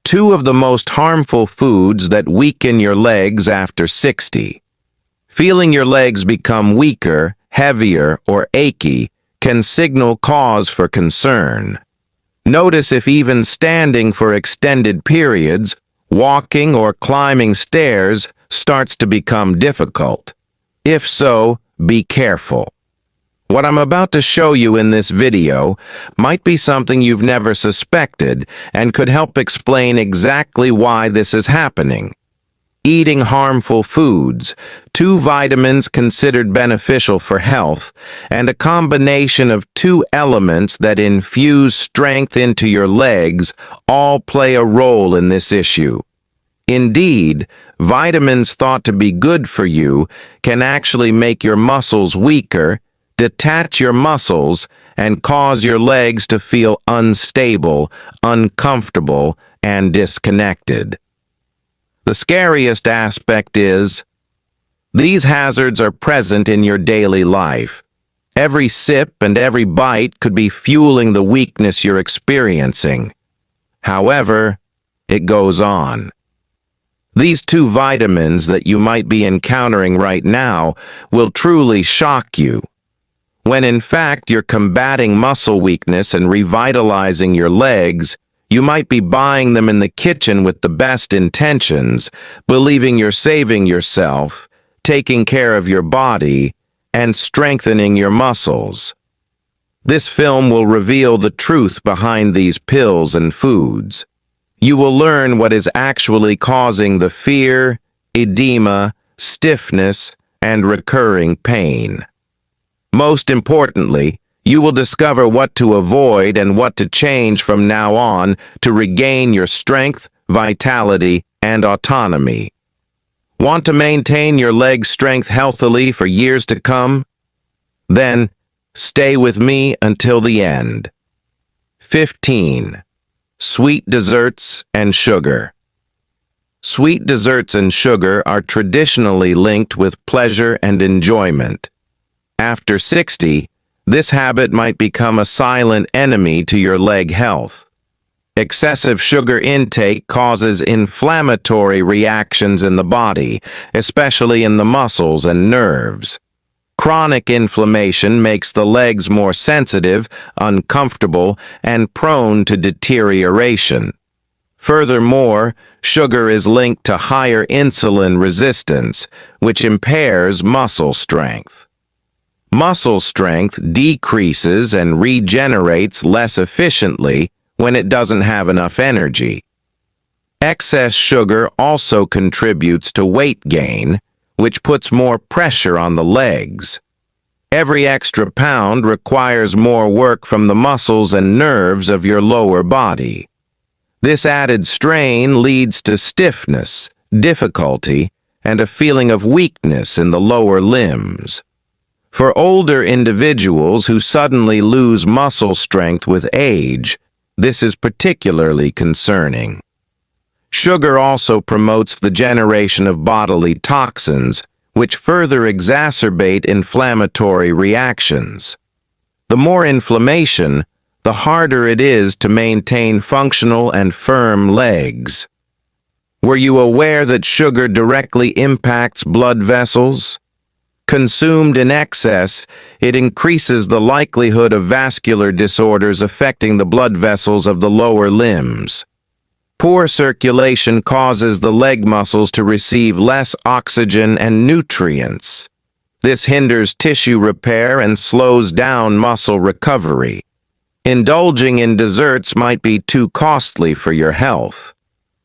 Two of the most harmful foods that weaken your legs after 60. Feeling your legs become weaker, heavier, or achy can signal cause for concern. Notice if even standing for extended periods, walking or climbing stairs starts to become difficult. If so, be careful. What I'm about to show you in this video might be something you've never suspected and could help explain exactly why this is happening. Eating harmful foods, 2 vitamins considered beneficial for health, and a combination of 2 elements that infuse strength into your legs all play a role in this issue. Indeed, vitamins thought to be good for you can actually make your muscles weaker, detach your muscles, and cause your legs to feel unstable, uncomfortable, and disconnected. The scariest aspect is, these hazards are present in your daily life. Every sip and every bite could be fueling the weakness you're experiencing. However, it goes on. These 2 vitamins that you might be encountering right now will truly shock you. When in fact you're combating muscle weakness and revitalizing your legs, you might be buying them in the kitchen with the best intentions, believing you're saving yourself, taking care of your body, and strengthening your muscles. This film will reveal the truth behind these pills and foods. You will learn what is actually causing the fear, edema, stiffness, and recurring pain. Most importantly, you will discover what to avoid and what to change from now on to regain your strength, vitality, and autonomy. Want to maintain your leg strength healthily for years to come? Then, stay with me until the end. 15. Sweet desserts and sugar. Sweet desserts and sugar are traditionally linked with pleasure and enjoyment. After 60, this habit might become a silent enemy to your leg health. Excessive sugar intake causes inflammatory reactions in the body, especially in the muscles and nerves. Chronic inflammation makes the legs more sensitive, uncomfortable, and prone to deterioration. Furthermore, sugar is linked to higher insulin resistance, which impairs muscle strength. Muscle strength decreases and regenerates less efficiently when it doesn't have enough energy. Excess sugar also contributes to weight gain, which puts more pressure on the legs. Every extra pound requires more work from the muscles and nerves of your lower body. This added strain leads to stiffness, difficulty, and a feeling of weakness in the lower limbs. For older individuals who suddenly lose muscle strength with age, this is particularly concerning. Sugar also promotes the generation of bodily toxins, which further exacerbate inflammatory reactions. The more inflammation, the harder it is to maintain functional and firm legs. Were you aware that sugar directly impacts blood vessels? Consumed in excess, it increases the likelihood of vascular disorders affecting the blood vessels of the lower limbs. Poor circulation causes the leg muscles to receive less oxygen and nutrients. This hinders tissue repair and slows down muscle recovery. Indulging in desserts might be too costly for your health.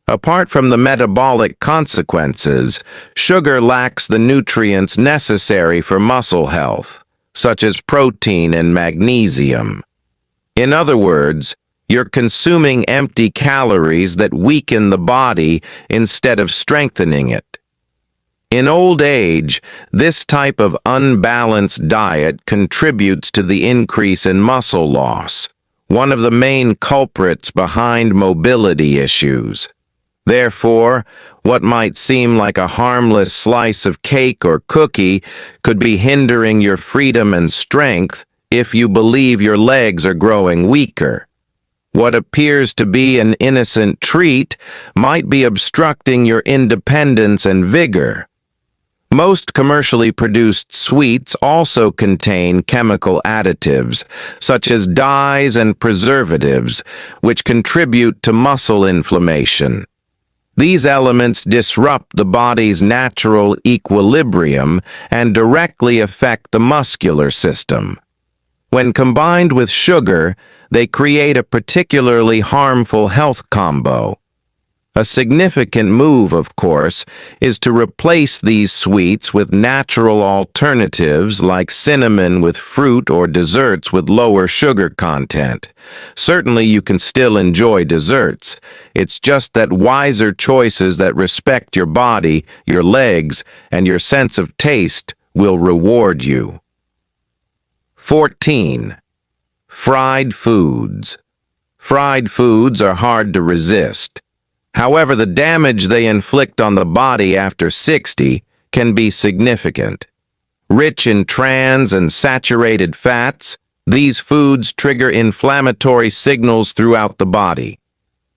Apart from the metabolic consequences, sugar lacks the nutrients necessary for muscle health, such as protein and magnesium. In other words, you're consuming empty calories that weaken the body instead of strengthening it. In old age, this type of unbalanced diet contributes to the increase in muscle loss, one of the main culprits behind mobility issues. Therefore, what might seem like a harmless slice of cake or cookie could be hindering your freedom and strength if you believe your legs are growing weaker. What appears to be an innocent treat might be obstructing your independence and vigor. Most commercially produced sweets also contain chemical additives, such as dyes and preservatives, which contribute to muscle inflammation. These elements disrupt the body's natural equilibrium and directly affect the muscular system. When combined with sugar, they create a particularly harmful health combo. A significant move, of course, is to replace these sweets with natural alternatives like cinnamon with fruit or desserts with lower sugar content. Certainly you can still enjoy desserts. It's just that wiser choices that respect your body, your legs, and your sense of taste will reward you. 14. Fried foods. Fried foods are hard to resist. However, the damage they inflict on the body after 60 can be significant. Rich in trans and saturated fats, these foods trigger inflammatory signals throughout the body.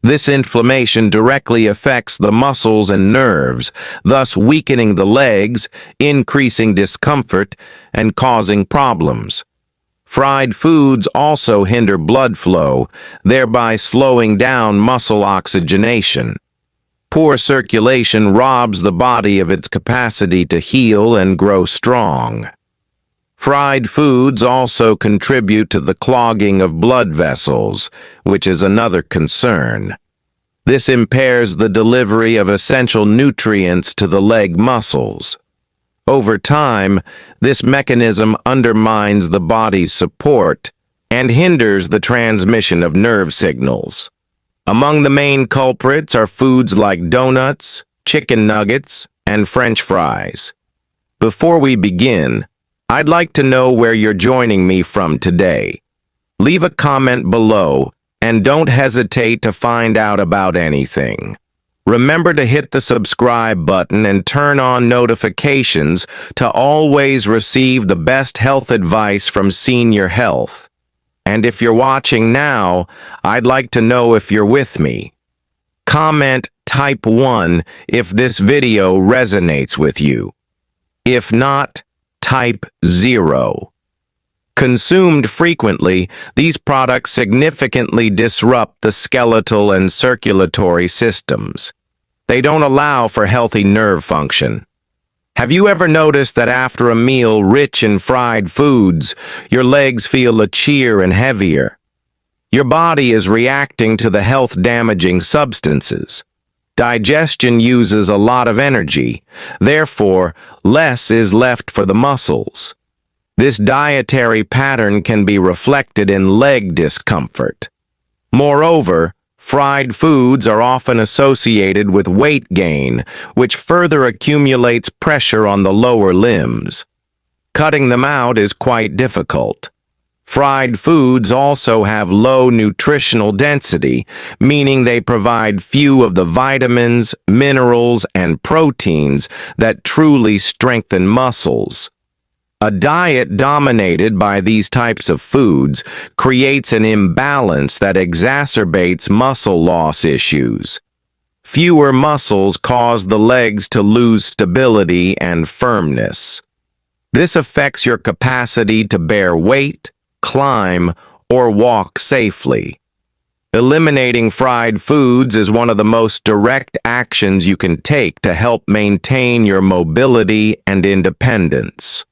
This inflammation directly affects the muscles and nerves, thus weakening the legs, increasing discomfort, and causing problems. Fried foods also hinder blood flow, thereby slowing down muscle oxygenation. Poor circulation robs the body of its capacity to heal and grow strong. Fried foods also contribute to the clogging of blood vessels, which is another concern. This impairs the delivery of essential nutrients to the leg muscles. Over time, this mechanism undermines the body's support and hinders the transmission of nerve signals. Among the main culprits are foods like donuts, chicken nuggets, and French fries. Before we begin, I'd like to know where you're joining me from today. Leave a comment below and don't hesitate to find out about anything. Remember to hit the subscribe button and turn on notifications to always receive the best health advice from Senior Health. And if you're watching now, I'd like to know if you're with me. Comment type 1 if this video resonates with you. If not, type 0. Consumed frequently, these products significantly disrupt the skeletal and circulatory systems. They don't allow for healthy nerve function. Have you ever noticed that after a meal rich in fried foods, your legs feel itchier and heavier? Your body is reacting to the health-damaging substances. Digestion uses a lot of energy, therefore, less is left for the muscles. This dietary pattern can be reflected in leg discomfort. Moreover, fried foods are often associated with weight gain, which further accumulates pressure on the lower limbs. Cutting them out is quite difficult. Fried foods also have low nutritional density, meaning they provide few of the vitamins, minerals, and proteins that truly strengthen muscles. A diet dominated by these types of foods creates an imbalance that exacerbates muscle loss issues. Fewer muscles cause the legs to lose stability and firmness. This affects your capacity to bear weight, climb, or walk safely. Eliminating fried foods is one of the most direct actions you can take to help maintain your mobility and independence.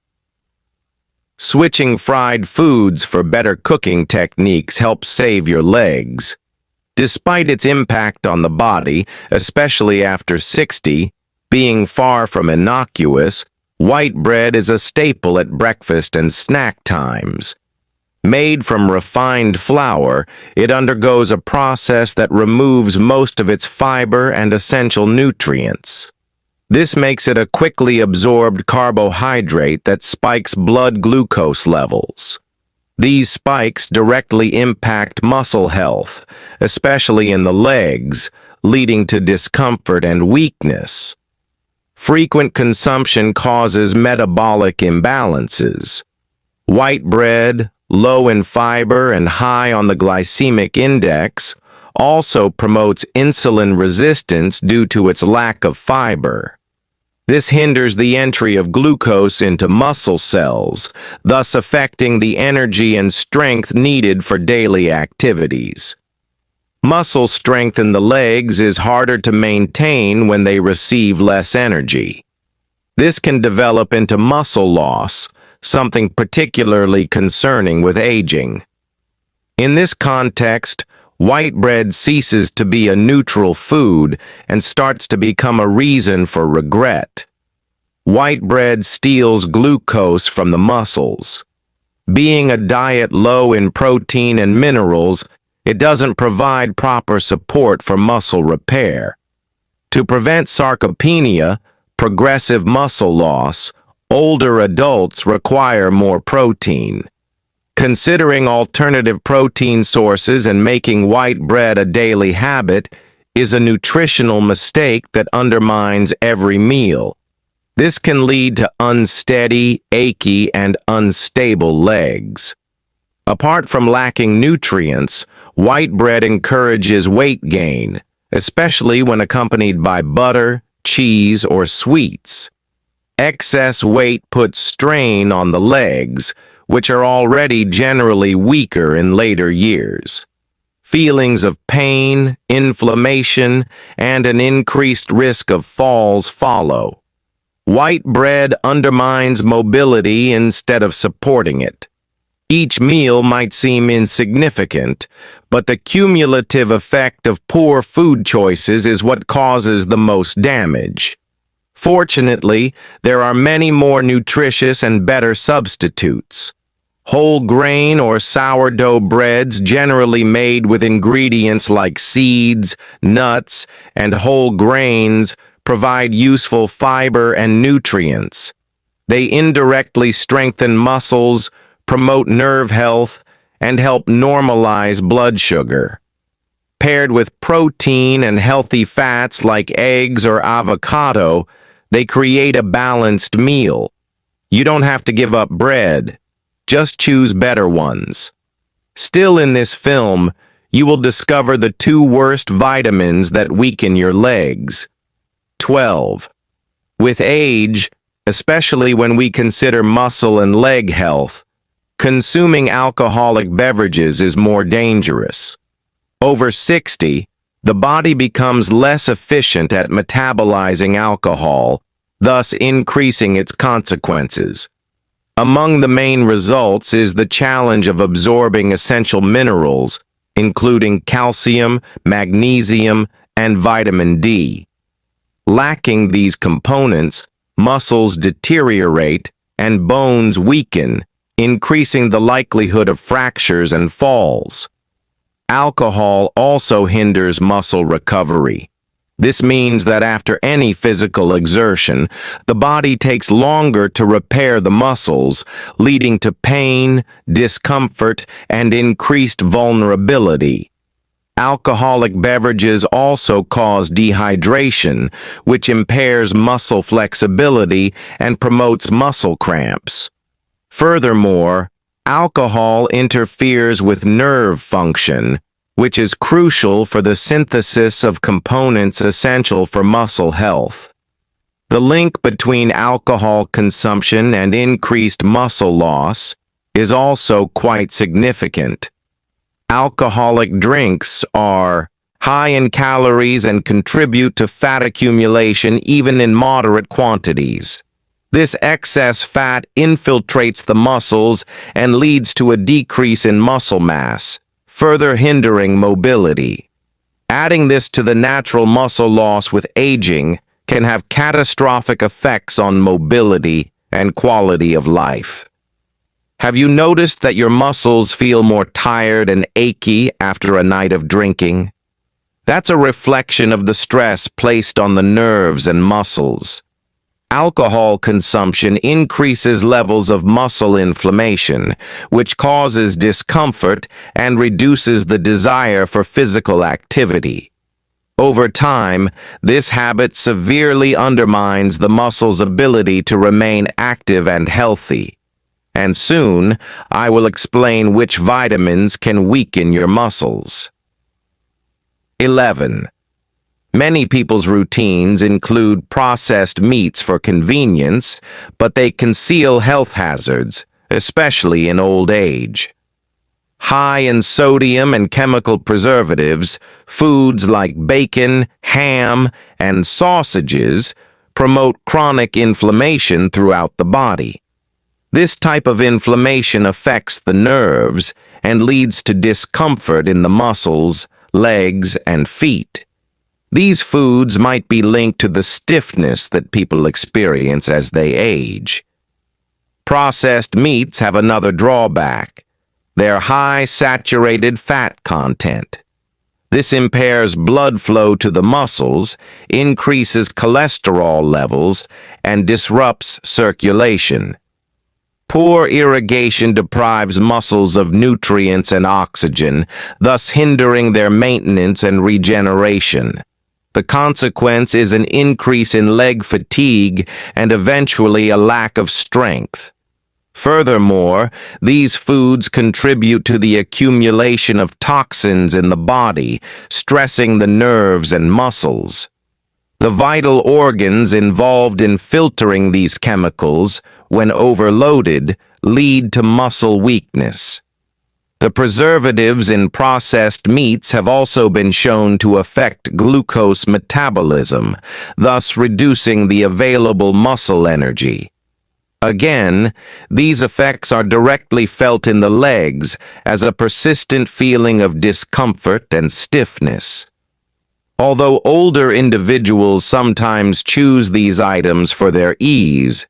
Switching fried foods for better cooking techniques helps save your legs. Despite its impact on the body, especially after 60, being far from innocuous, white bread is a staple at breakfast and snack times. Made from refined flour, it undergoes a process that removes most of its fiber and essential nutrients. This makes it a quickly absorbed carbohydrate that spikes blood glucose levels. These spikes directly impact muscle health, especially in the legs, leading to discomfort and weakness. Frequent consumption causes metabolic imbalances. White bread, low in fiber and high on the glycemic index, also promotes insulin resistance due to its lack of fiber. This hinders the entry of glucose into muscle cells, thus affecting the energy and strength needed for daily activities. Muscle strength in the legs is harder to maintain when they receive less energy. This can develop into muscle loss, something particularly concerning with aging. In this context, white bread ceases to be a neutral food and starts to become a reason for regret. White bread steals glucose from the muscles. Being a diet low in protein and minerals, it doesn't provide proper support for muscle repair. To prevent sarcopenia, progressive muscle loss, older adults require more protein. Considering alternative protein sources and making white bread a daily habit is a nutritional mistake that undermines every meal. This can lead to unsteady, achy, and unstable legs. Apart from lacking nutrients, white bread encourages weight gain, especially when accompanied by butter, cheese, or sweets. Excess weight puts strain on the legs, which are already generally weaker in later years. Feelings of pain, inflammation, and an increased risk of falls follow. White bread undermines mobility instead of supporting it. Each meal might seem insignificant, but the cumulative effect of poor food choices is what causes the most damage. Fortunately, there are many more nutritious and better substitutes. Whole grain or sourdough breads, generally made with ingredients like seeds, nuts, and whole grains, provide useful fiber and nutrients. They indirectly strengthen muscles, promote nerve health, and help normalize blood sugar. Paired with protein and healthy fats like eggs or avocado, they create a balanced meal. You don't have to give up bread. Just choose better ones. Still in this film, you will discover the 2 worst vitamins that weaken your legs. 12. With age, especially when we consider muscle and leg health, consuming alcoholic beverages is more dangerous. Over 60, the body becomes less efficient at metabolizing alcohol, thus increasing its consequences. Among the main results is the challenge of absorbing essential minerals, including calcium, magnesium, and vitamin D. Lacking these components, muscles deteriorate and bones weaken, increasing the likelihood of fractures and falls. Alcohol also hinders muscle recovery. This means that after any physical exertion, the body takes longer to repair the muscles, leading to pain, discomfort, and increased vulnerability. Alcoholic beverages also cause dehydration, which impairs muscle flexibility and promotes muscle cramps. Furthermore, alcohol interferes with nerve function, which is crucial for the synthesis of components essential for muscle health. The link between alcohol consumption and increased muscle loss is also quite significant. Alcoholic drinks are high in calories and contribute to fat accumulation even in moderate quantities. This excess fat infiltrates the muscles and leads to a decrease in muscle mass, further hindering mobility. Adding this to the natural muscle loss with aging can have catastrophic effects on mobility and quality of life. Have you noticed that your muscles feel more tired and achy after a night of drinking? That's a reflection of the stress placed on the nerves and muscles. Alcohol consumption increases levels of muscle inflammation, which causes discomfort and reduces the desire for physical activity. Over time, this habit severely undermines the muscle's ability to remain active and healthy. And soon, I will explain which vitamins can weaken your muscles. 11. Many people's routines include processed meats for convenience, but they conceal health hazards, especially in old age. High in sodium and chemical preservatives, foods like bacon, ham, and sausages promote chronic inflammation throughout the body. This type of inflammation affects the nerves and leads to discomfort in the muscles, legs, and feet. These foods might be linked to the stiffness that people experience as they age. Processed meats have another drawback: their high saturated fat content. This impairs blood flow to the muscles, increases cholesterol levels, and disrupts circulation. Poor irrigation deprives muscles of nutrients and oxygen, thus hindering their maintenance and regeneration. The consequence is an increase in leg fatigue and eventually a lack of strength. Furthermore, these foods contribute to the accumulation of toxins in the body, stressing the nerves and muscles. The vital organs involved in filtering these chemicals, when overloaded, lead to muscle weakness. The preservatives in processed meats have also been shown to affect glucose metabolism, thus reducing the available muscle energy. Again, these effects are directly felt in the legs as a persistent feeling of discomfort and stiffness. Although older individuals sometimes choose these items for their ease,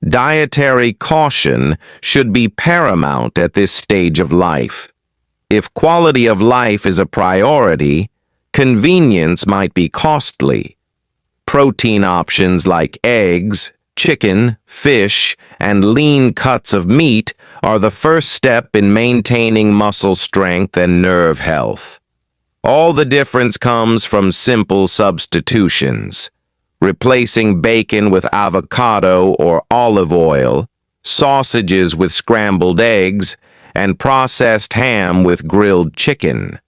dietary caution should be paramount at this stage of life. If quality of life is a priority, convenience might be costly. Protein options like eggs, chicken, fish, and lean cuts of meat are the first step in maintaining muscle strength and nerve health. All the difference comes from simple substitutions: replacing bacon with avocado or olive oil, sausages with scrambled eggs, and processed ham with grilled chicken.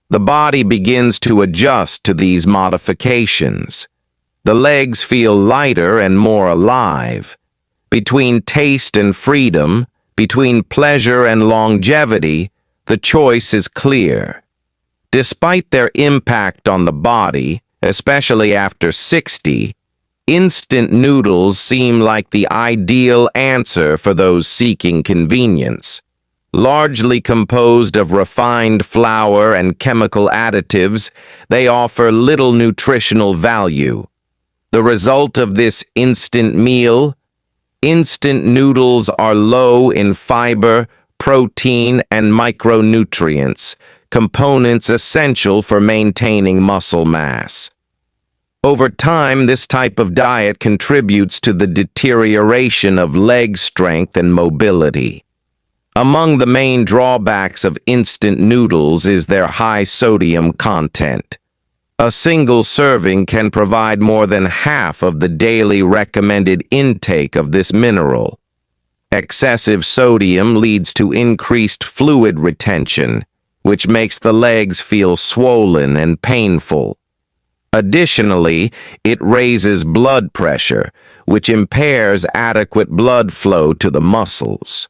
The body begins to adjust to these modifications. The legs feel lighter and more alive. Between taste and freedom, between pleasure and longevity, the choice is clear. Despite their impact on the body, especially after 60, instant noodles seem like the ideal answer for those seeking convenience. Largely composed of refined flour and chemical additives, they offer little nutritional value. The result of this instant meal? Instant noodles are low in fiber, protein, and micronutrients, components essential for maintaining muscle mass. Over time, this type of diet contributes to the deterioration of leg strength and mobility. Among the main drawbacks of instant noodles is their high sodium content. A single serving can provide more than half of the daily recommended intake of this mineral. Excessive sodium leads to increased fluid retention, which makes the legs feel swollen and painful. Additionally, it raises blood pressure, which impairs adequate blood flow to the muscles.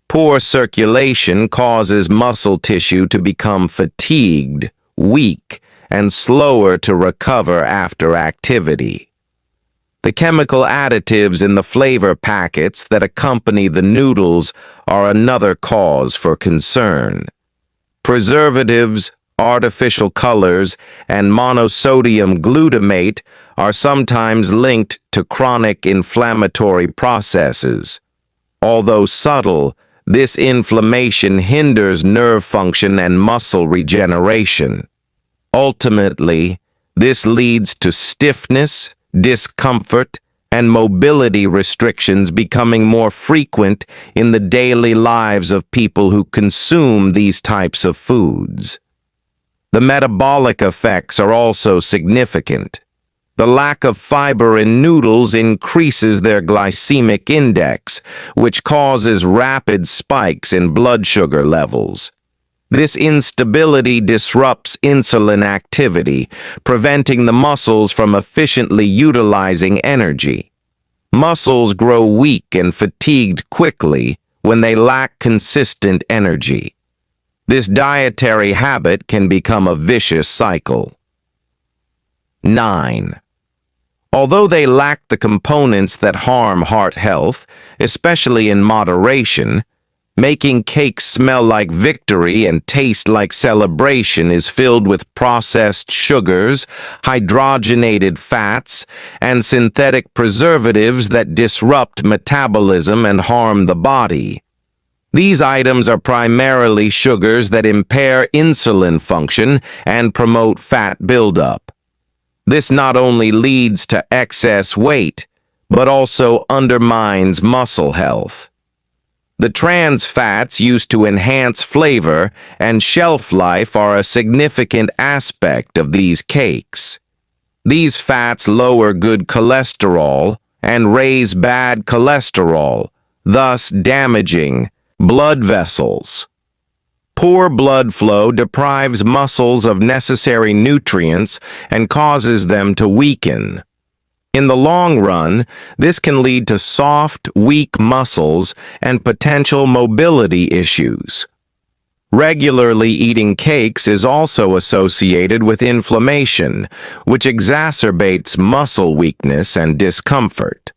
Poor circulation causes muscle tissue to become fatigued, weak, and slower to recover after activity. The chemical additives in the flavor packets that accompany the noodles are another cause for concern. Preservatives, artificial colors, and monosodium glutamate are sometimes linked to chronic inflammatory processes. Although subtle, this inflammation hinders nerve function and muscle regeneration. Ultimately, this leads to stiffness, discomfort, and mobility restrictions becoming more frequent in the daily lives of people who consume these types of foods. The metabolic effects are also significant. The lack of fiber in noodles increases their glycemic index, which causes rapid spikes in blood sugar levels. This instability disrupts insulin activity, preventing the muscles from efficiently utilizing energy. Muscles grow weak and fatigued quickly when they lack consistent energy. This dietary habit can become a vicious cycle. 9. Although they lack the components that harm heart health, especially in moderation, making cakes smell like victory and taste like celebration is filled with processed sugars, hydrogenated fats, and synthetic preservatives that disrupt metabolism and harm the body. These items are primarily sugars that impair insulin function and promote fat buildup. This not only leads to excess weight, but also undermines muscle health. The trans fats used to enhance flavor and shelf life are a significant aspect of these cakes. These fats lower good cholesterol and raise bad cholesterol, thus damaging blood vessels. Poor blood flow deprives muscles of necessary nutrients and causes them to weaken. In the long run, this can lead to soft, weak muscles and potential mobility issues. Regularly eating cakes is also associated with inflammation, which exacerbates muscle weakness and discomfort.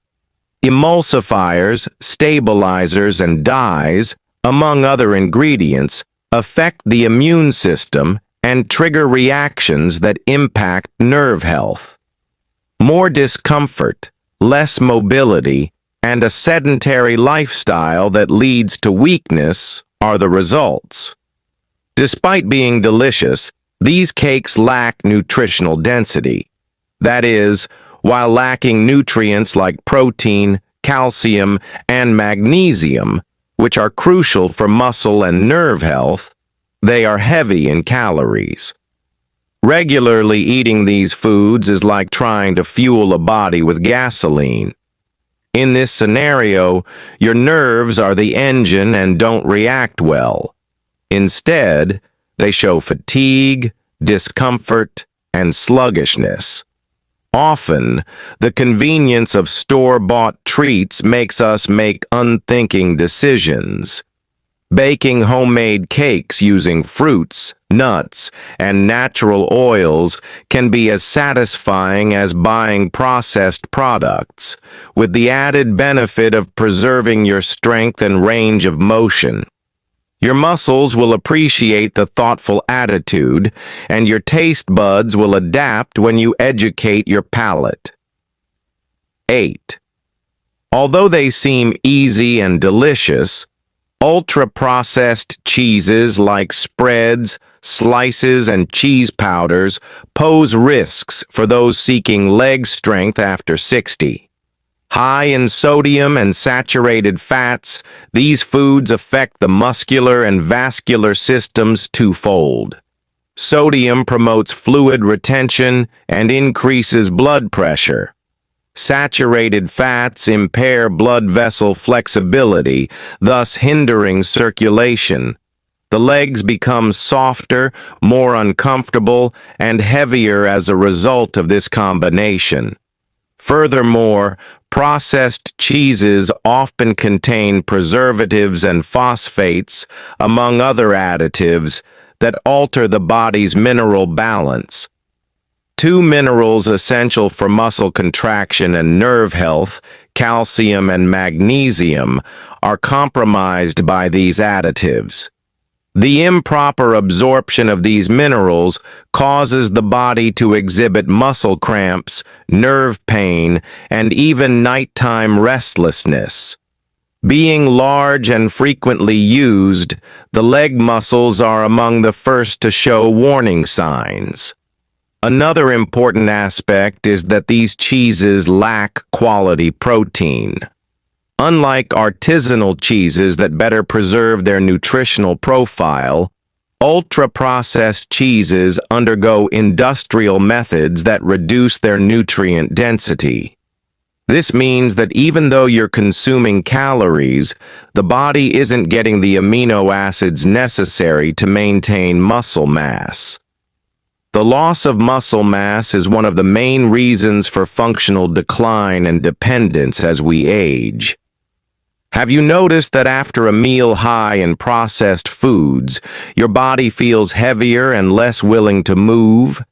Emulsifiers, stabilizers, and dyes, among other ingredients, affect the immune system and trigger reactions that impact nerve health. More discomfort, less mobility, and a sedentary lifestyle that leads to weakness are the results. Despite being delicious, these cakes lack nutritional density. That is, while lacking nutrients like protein, calcium, and magnesium, which are crucial for muscle and nerve health, they are heavy in calories. Regularly eating these foods is like trying to fuel a body with gasoline. In this scenario, your nerves are the engine and don't react well. Instead, they show fatigue, discomfort, and sluggishness. Often, the convenience of store-bought treats makes us make unthinking decisions. Baking homemade cakes using fruits, nuts, and natural oils can be as satisfying as buying processed products, with the added benefit of preserving your strength and range of motion. Your muscles will appreciate the thoughtful attitude, and your taste buds will adapt when you educate your palate. 8. Although they seem easy and delicious, ultra-processed cheeses like spreads, slices, and cheese powders pose risks for those seeking leg strength after 60. High in sodium and saturated fats, these foods affect the muscular and vascular systems twofold. Sodium promotes fluid retention and increases blood pressure. Saturated fats impair blood vessel flexibility, thus hindering circulation. The legs become softer, more uncomfortable, and heavier as a result of this combination. Furthermore, processed cheeses often contain preservatives and phosphates, among other additives, that alter the body's mineral balance. Two minerals essential for muscle contraction and nerve health, calcium and magnesium, are compromised by these additives. The improper absorption of these minerals causes the body to exhibit muscle cramps, nerve pain, and even nighttime restlessness. Being large and frequently used, the leg muscles are among the first to show warning signs. Another important aspect is that these cheeses lack quality protein. Unlike artisanal cheeses that better preserve their nutritional profile, Ultra-processed cheeses undergo industrial methods that reduce their nutrient density. This means that even though you're consuming calories, the body isn't getting the amino acids necessary to maintain muscle mass. The loss of muscle mass is one of the main reasons for functional decline and dependence as we age. Have you noticed that after a meal high in processed foods, your body feels heavier and less willing to move?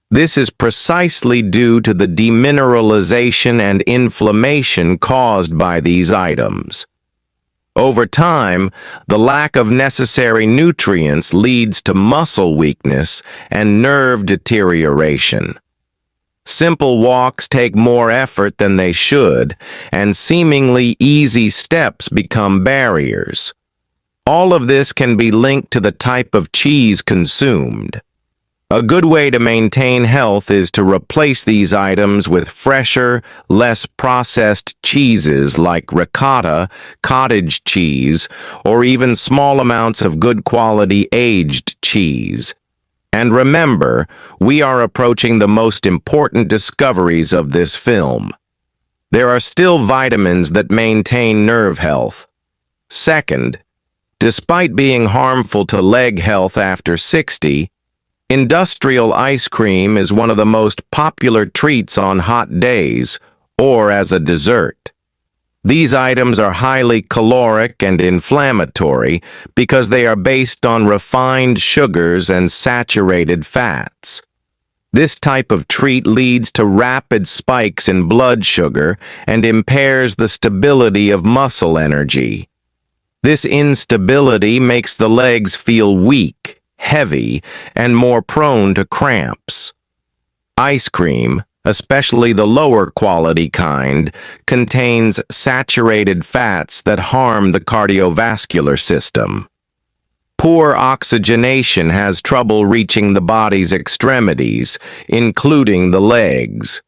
This is precisely due to the demineralization and inflammation caused by these items. Over time, the lack of necessary nutrients leads to muscle weakness and nerve deterioration. Simple walks take more effort than they should, and seemingly easy steps become barriers. All of this can be linked to the type of cheese consumed. A good way to maintain health is to replace these items with fresher, less processed cheeses like ricotta, cottage cheese, or even small amounts of good quality aged cheese. And remember, we are approaching the most important discoveries of this film. There are still vitamins that maintain nerve health. Second, despite being harmful to leg health after 60, industrial ice cream is one of the most popular treats on hot days, or as a dessert. These items are highly caloric and inflammatory because they are based on refined sugars and saturated fats. This type of treat leads to rapid spikes in blood sugar and impairs the stability of muscle energy. This instability makes the legs feel weak, heavy, and more prone to cramps. Ice cream, especially the lower quality kind, contains saturated fats that harm the cardiovascular system. Poor oxygenation has trouble reaching the body's extremities, including the legs.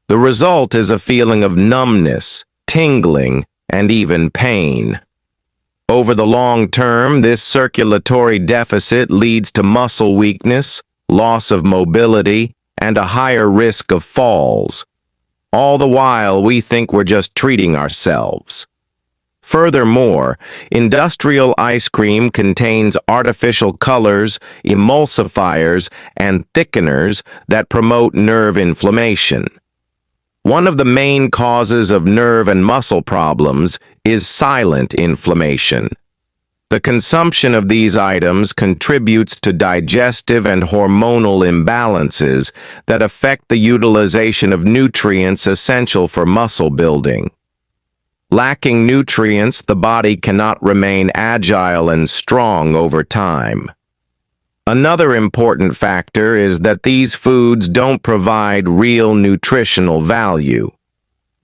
The result is a feeling of numbness, tingling, and even pain. Over the long term, this circulatory deficit leads to muscle weakness, loss of mobility, and a higher risk of falls. All the while, we think we're just treating ourselves. Furthermore, industrial ice cream contains artificial colors, emulsifiers, and thickeners that promote nerve inflammation. One of the main causes of nerve and muscle problems is silent inflammation. The consumption of these items contributes to digestive and hormonal imbalances that affect the utilization of nutrients essential for muscle building. Lacking nutrients, the body cannot remain agile and strong over time. Another important factor is that these foods don't provide real nutritional value.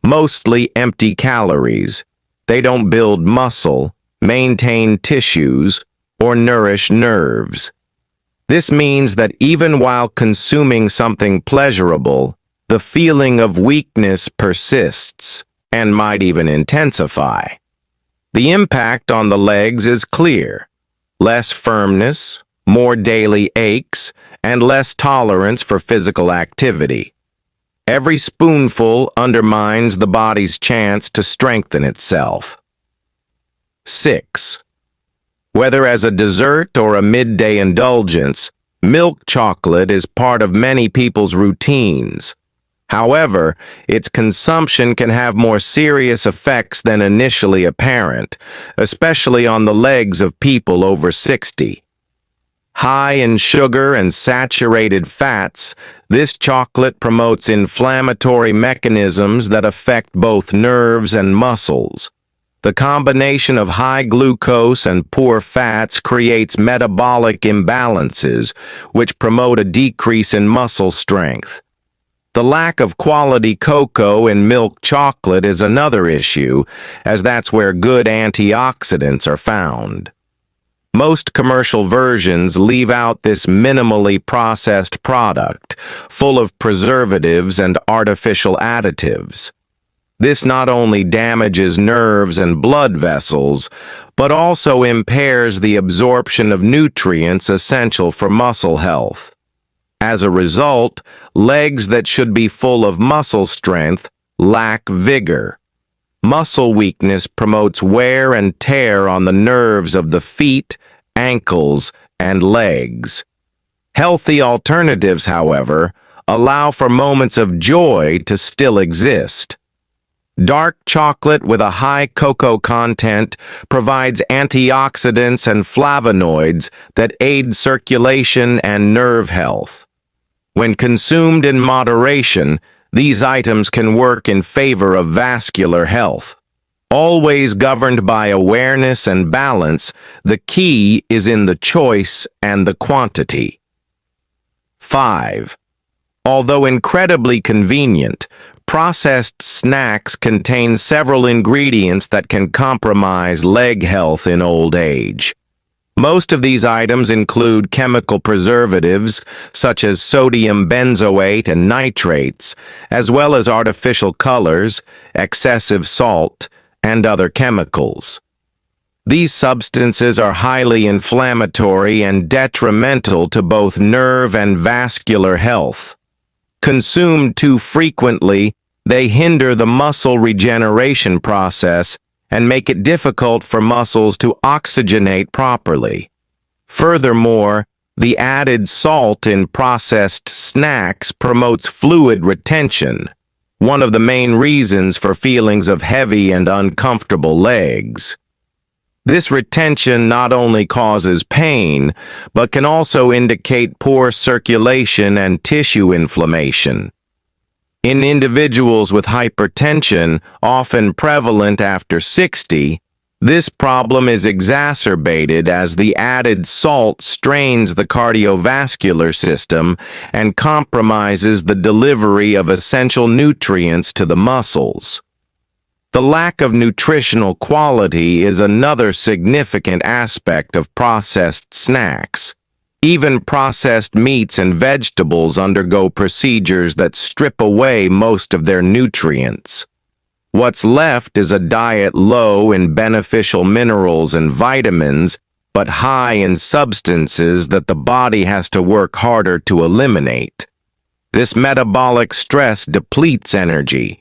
Mostly empty calories. They don't build muscle, maintain tissues, or nourish nerves. This means that even while consuming something pleasurable, the feeling of weakness persists and might even intensify. The impact on the legs is clear. Less firmness, more daily aches, and less tolerance for physical activity. Every spoonful undermines the body's chance to strengthen itself. 6. Whether as a dessert or a midday indulgence, milk chocolate is part of many people's routines. However, its consumption can have more serious effects than initially apparent, especially on the legs of people over 60. High in sugar and saturated fats, this chocolate promotes inflammatory mechanisms that affect both nerves and muscles. The combination of high glucose and poor fats creates metabolic imbalances, which promote a decrease in muscle strength. The lack of quality cocoa in milk chocolate is another issue, as that's where good antioxidants are found. Most commercial versions leave out this minimally processed product, full of preservatives and artificial additives. This not only damages nerves and blood vessels, but also impairs the absorption of nutrients essential for muscle health. As a result, legs that should be full of muscle strength lack vigor. Muscle weakness promotes wear and tear on the nerves of the feet, ankles, and legs. Healthy alternatives, however, allow for moments of joy to still exist. Dark chocolate with a high cocoa content provides antioxidants and flavonoids that aid circulation and nerve health. When consumed in moderation, these items can work in favor of vascular health. Always governed by awareness and balance, the key is in the choice and the quantity. 5. Although incredibly convenient, processed snacks contain several ingredients that can compromise leg health in old age. Most of these items include chemical preservatives, such as sodium benzoate and nitrates, as well as artificial colors, excessive salt, and other chemicals. These substances are highly inflammatory and detrimental to both nerve and vascular health. Consumed too frequently, they hinder the muscle regeneration process and make it difficult for muscles to oxygenate properly. Furthermore, the added salt in processed snacks promotes fluid retention, one of the main reasons for feelings of heavy and uncomfortable legs. This retention not only causes pain, but can also indicate poor circulation and tissue inflammation. In individuals with hypertension, often prevalent after 60, this problem is exacerbated as the added salt strains the cardiovascular system and compromises the delivery of essential nutrients to the muscles. The lack of nutritional quality is another significant aspect of processed snacks. Even processed meats and vegetables undergo procedures that strip away most of their nutrients. What's left is a diet low in beneficial minerals and vitamins, but high in substances that the body has to work harder to eliminate. This metabolic stress depletes energy,